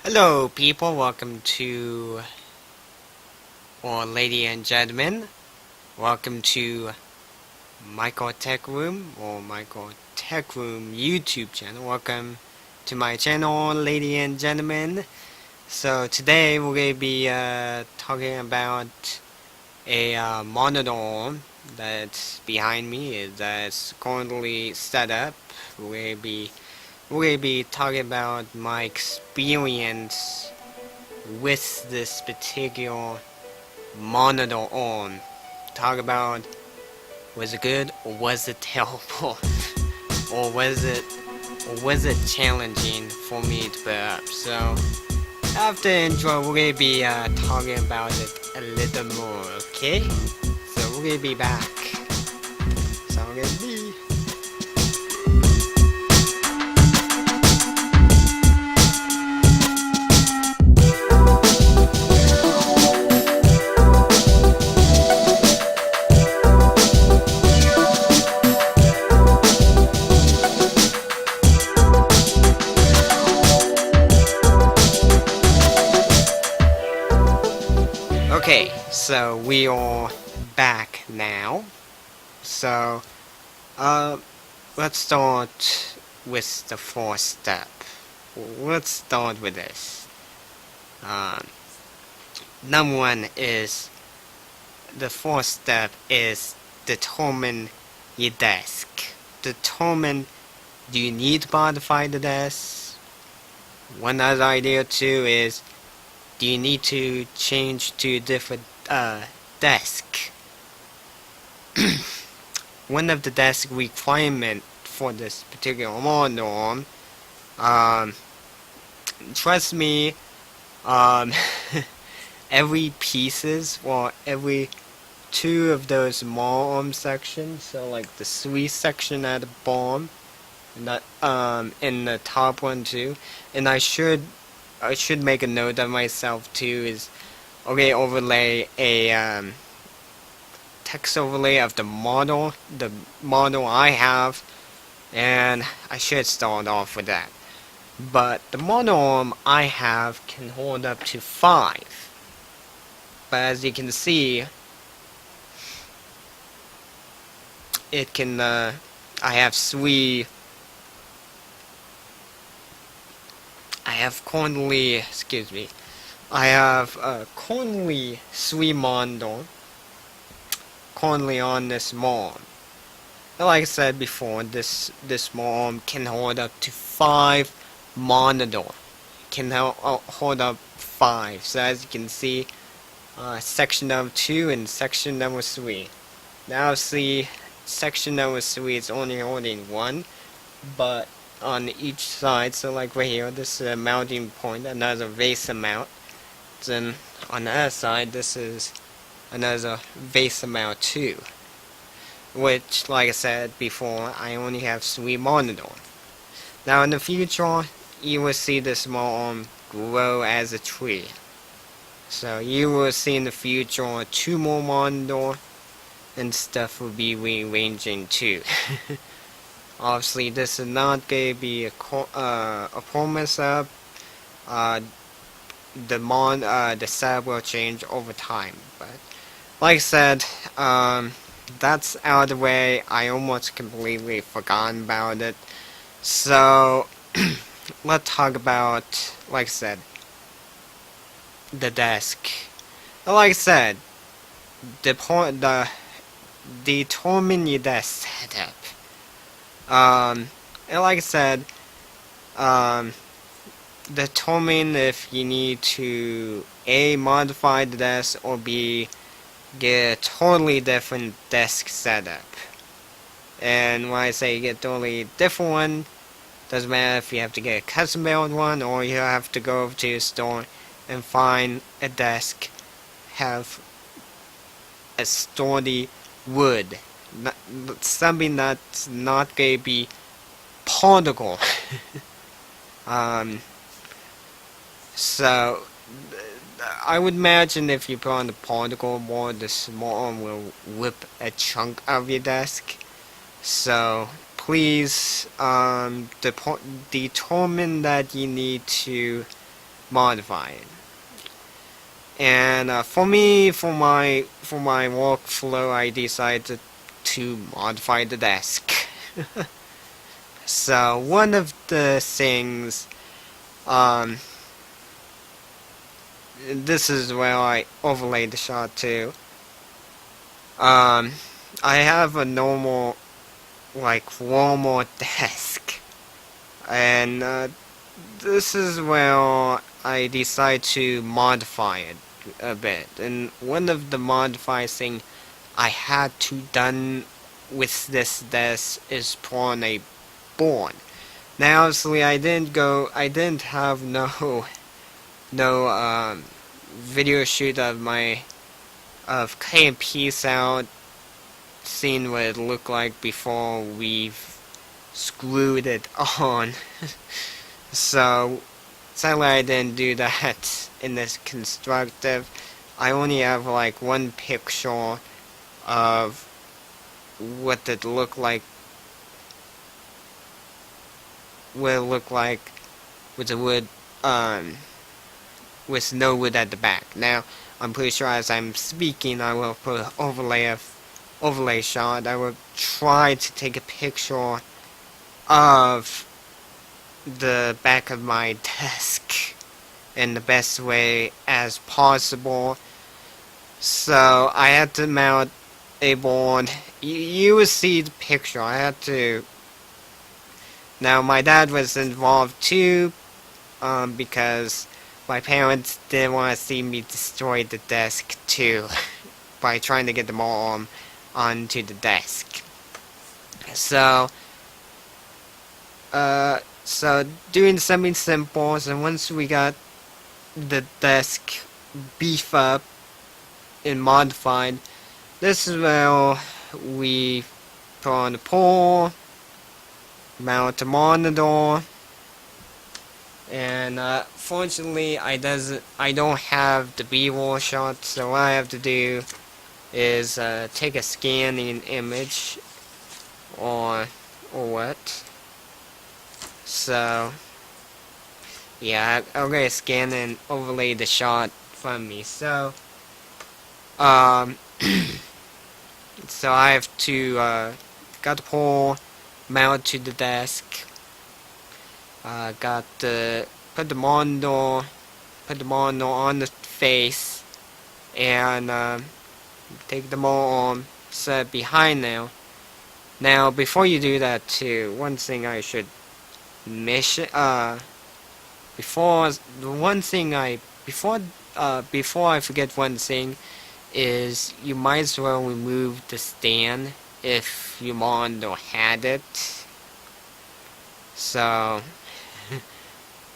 Hello people, welcome to, or ladies and gentlemen, welcome to Michaeltechroom or Michaeltechroom YouTube channel. Welcome to my channel, ladies and gentlemen. So today we're going to be talking about a monitor that's behind me, that's currently set up. We're going to be talking about my experience with this particular monitor on. Talk about, was it good or was it terrible? or was it challenging for me to put up? So after the intro, we're going to be talking about it a little more, okay? So we're going to be back. So I'm going to be okay, so we are back now. So, let's start with the first step. Let's start with this. Number one is, the first step is determine your desk. Determine, do you need to modify the desk? One other idea too is, do you need to change to a different desk? One of the desk requirement for this particular model, trust me, every pieces or every two of those arm sections, so like the sweet section at the bottom, and that in the top one too, and I should make a note of myself too, is okay, overlay a text overlay of the model I have, and I should start off with that. But the model arm I have can hold up to 5, but as you can see, it can I have currently three monitor currently on this arm. Like I said before, this arm can hold up to 5 monitor. Can hold up 5. So as you can see, section number 2 and section number 3. Now see, section number 3 is only holding 1, but on each side, so like right here, this is a mounting point, another vase mount. Then on the other side, this is another vase mount too. Which, like I said before, I only have 3 monitors. Now in the future, you will see this small arm grow as a tree. So you will see in the future 2 more monitors, and stuff will be rearranging too. Obviously, this is not going to be a promise up. The setup will change over time. But like I said, that's out of the way. I almost completely forgotten about it. So let's talk about, like I said, the desk. Like I said, determine your desk setup. And like I said, determine if you need to A, modify the desk, or B, get a totally different desk setup. And when I say get a totally different one, doesn't matter if you have to get a custom built one or you have to go over to a store and find a desk have a sturdy wood. Something that's not going to be particle. So I would imagine if you put on the particle board, the small arm will whip a chunk of your desk. So please determine that you need to modify it. And for me, for my workflow, I decided to modify the desk. So one of the things, this is where I overlay the shot too. I have a normal, warmer desk, and this is where I decide to modify it a bit. And one of the modify thing I had to done with this desk is put on a board. Now obviously I didn't have no video shoot of cutting a piece out, seeing what it looked like before we've screwed it on. So sadly I didn't do that in this constructive. I only have one picture of what it looked like, with the wood, with no wood at the back. Now I'm pretty sure as I'm speaking I will put an overlay shot. I will try to take a picture of the back of my desk in the best way as possible. So I had to mount a board. You will see the picture. I had to. Now my dad was involved too, because my parents didn't want to see me destroy the desk too by trying to get them all onto the desk. So doing something simple. So once we got the desk beef up and modified, this is where we put on the pole, mount the monitor, and fortunately I don't have the B-roll shot, so what I have to do is take a scanning image or what. So yeah, I'm gonna scan and overlay the shot from me. So so I have to got the pole, mount to the desk, got the put the monitor on the face, and take the arm set behind now. Now before you do that too, one thing I should mention, before I forget one thing, is you might as well remove the stand if your monitor had it. So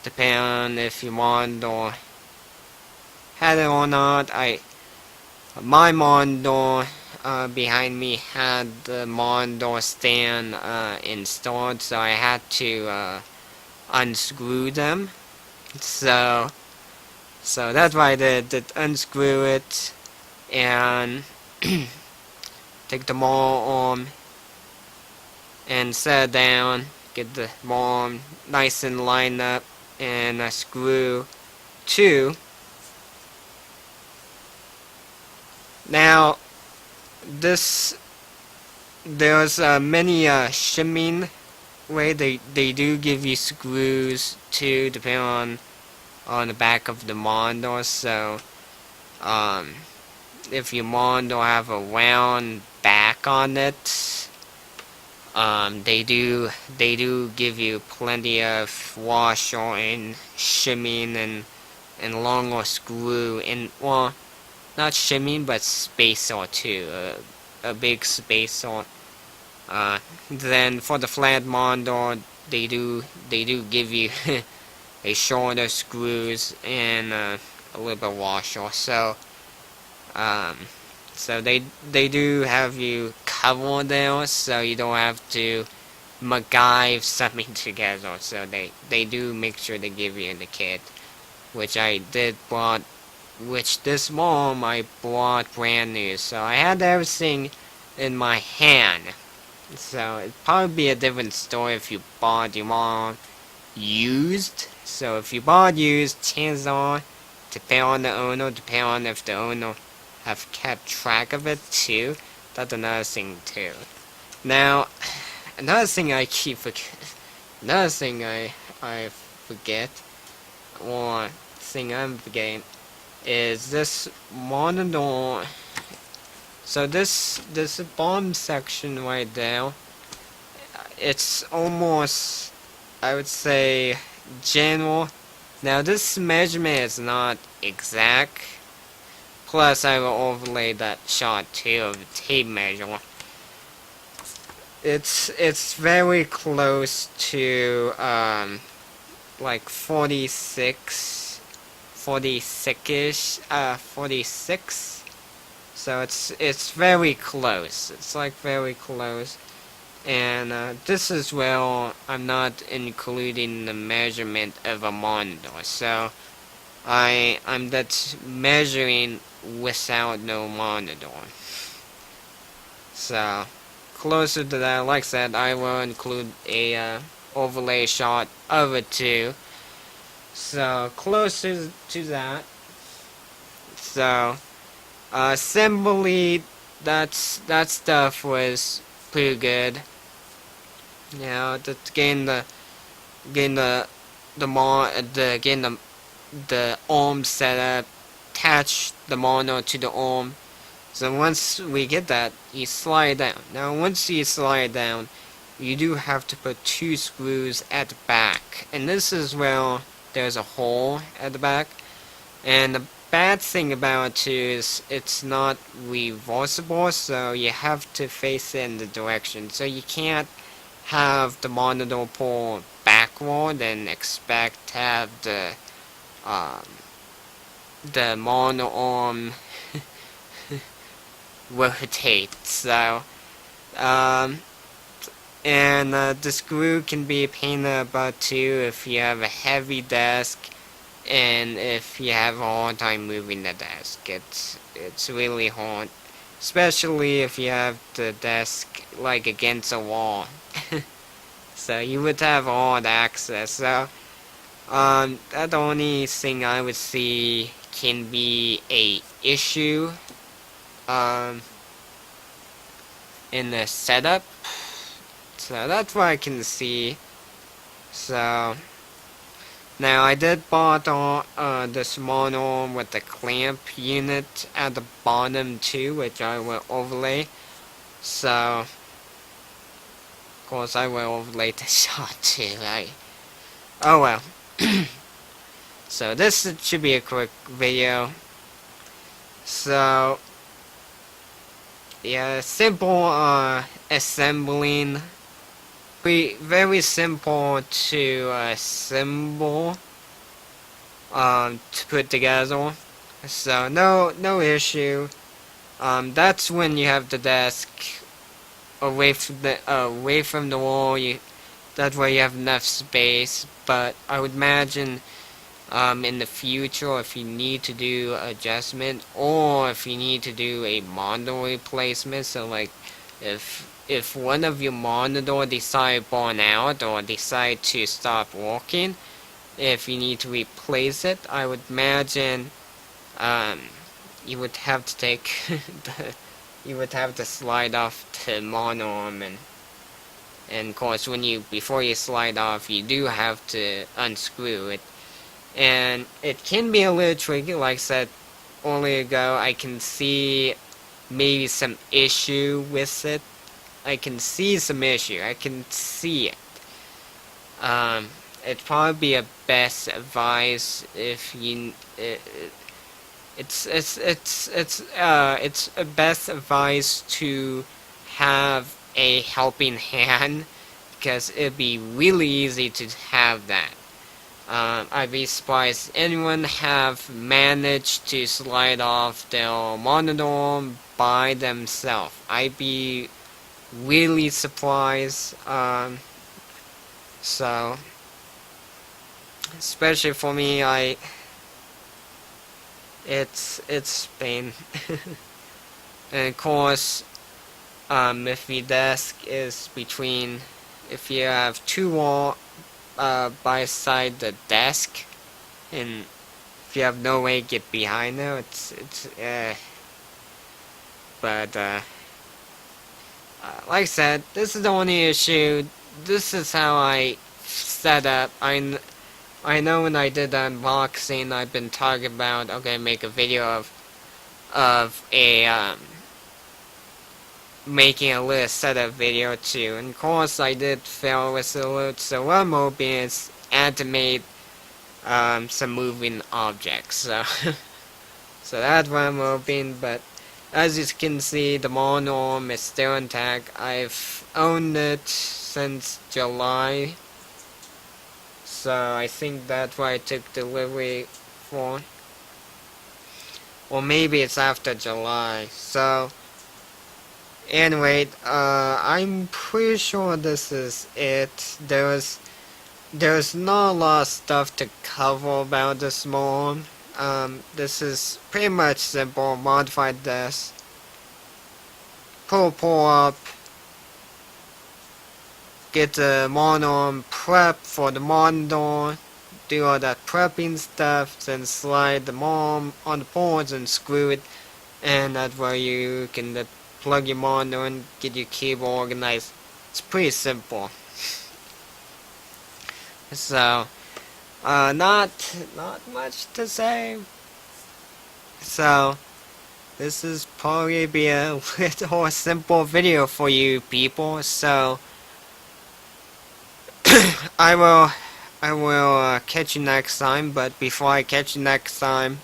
depending on if your monitor had it or not, my monitor behind me had the monitor stand installed, so I had to unscrew them. So that's why I did unscrew it and take the arm and set it down, get the arm nice and lined up, and a screw too. Now there's many shimming way. They do give you screws too, depending on the back of the monitor. So if your monitor have a round back on it, they do give you plenty of washer and shimming and longer screw, and well, not shimming but spacer too, a big spacer. Then for the flat monitor, they do give you a shorter screws and a little bit washer. So they do have you covered there, so you don't have to MacGyver something together. So they do make sure they give you in the kit, which I did bought, which this mom I bought brand new. So I had everything in my hand. So it'd probably be a different story if you bought your mom used. So if you bought used, chances are, depending on the owner, depending on if the owner have kept track of it too. That's another thing too. Now, another thing I forget, or thing I'm forgetting, is this monitor. So this bottom section right there, it's almost, I would say, general. Now this measurement is not exact. Plus I will overlay that shot too of the tape measure. It's very close to like 46-ish, 46. So it's very close. It's like very close. And this is where I'm not including the measurement of a monitor. So I'm just measuring without no monitor. So closer to that, like I said, I will include a overlay shot of it too. So closer to that. So assembly, that stuff was pretty good. You know, getting the arm set up, attach the monitor to the arm. So once we get that, you slide down. Now once you slide down, you do have to put 2 screws at the back. And this is where there's a hole at the back. And the bad thing about it too is it's not reversible, so you have to face it in the direction. So you can't have the monitor pull backward and expect to have the monitor arm rotate. So the screw can be a pain in the butt too if you have a heavy desk and if you have a hard time moving the desk. It's really hard, especially if you have the desk like against a wall. So you would have hard access. So that's the only thing I would see can be a issue in the setup. So that's what I can see. So now I did bought this monitor with the clamp unit at the bottom too, which I will overlay. So of course I will overlay the shot too, right? Oh well. So this should be a quick video. So yeah, simple assembling. Very simple to assemble, to put together. So no issue. That's when you have the desk away from the wall. That's where you have enough space. But I would imagine in the future, if you need to do adjustment or if you need to do a monitor replacement, so like if one of your monitor decide burn out or decide to stop working, if you need to replace it, I would imagine you would have to take you would have to slide off the monitor arm, and of course before you slide off, you do have to unscrew it. And it can be a little tricky. Like I said earlier ago, I can see maybe some issue with it. I can see some issue. I can see it. It'd probably be a best advice if you. It's a best advice to have a helping hand, because it'd be really easy to have that. I'd be surprised anyone have managed to slide off their monitor by themselves. I'd be really surprised. So especially for me, it's pain. And of course, if your desk is between, if you have two by side the desk, and if you have no way to get behind there, but like I said, this is the only issue. This is how I set up. I know when I did the unboxing, I've been talking about, okay, make a video of a making a little setup video too. And of course, I did fail with the load. So what I'm hoping is animate some moving objects. So so that's what I'm hoping. But as you can see, the monoarm is still intact. I've owned it since July. So I think that's why I took delivery for. Or maybe it's after July. So anyway, I'm pretty sure this is it. There's not a lot of stuff to cover about this mod. This is pretty much simple. Modified this. Pull up. Get the monoarm prep for the monitor. Do all that prepping stuff. Then slide the monoarm on the boards and screw it. And that's where you can plug your monitor and get your cable organized. It's pretty simple. So, not much to say. So, this is probably be a little simple video for you people. So, I will catch you next time. But before I catch you next time,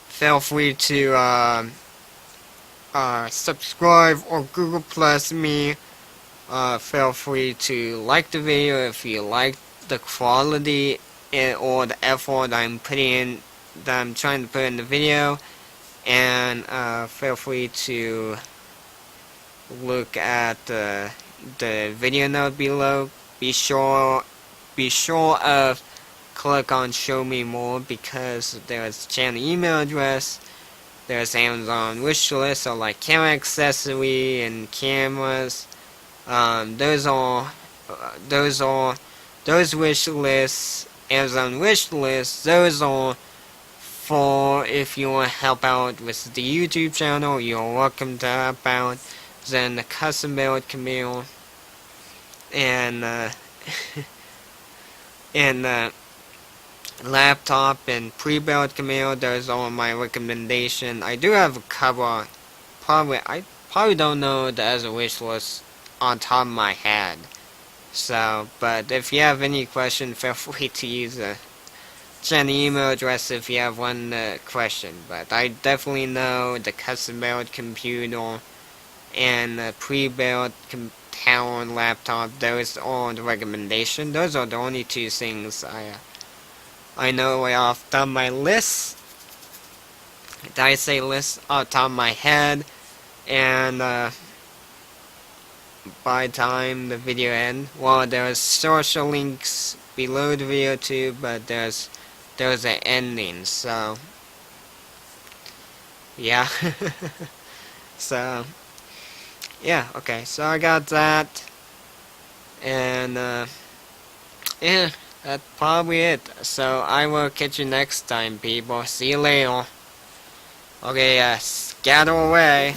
feel free to subscribe or Google Plus me. Feel free to like the video if you like the quality or the effort I'm putting in, that I'm trying to put in the video, and feel free to look at the video note below. Be sure of click on show me more, because there's channel email address, there's Amazon wish list, so like camera accessory and cameras. Those wish lists, Amazon wish lists, those are for if you want to help out with the YouTube channel. You're welcome to help out. Then the custom build Camille and and laptop and pre-built Camille, those are my recommendation. I do have a cover. I probably don't know the other wish list on top of my head. So, but if you have any question, feel free to use the channel email address if you have one question. But I definitely know the custom built computer and the pre-built tower and laptop, those are the recommendation. Those are the only two things I know right off the top of my list. Did I say list off the top of my head? And by the time the video ends, well, there's social links below the video too, but there's an ending, so yeah. So yeah, okay, so I got that, and yeah, that's probably it. So I will catch you next time, people. See you later. Okay, scatter away.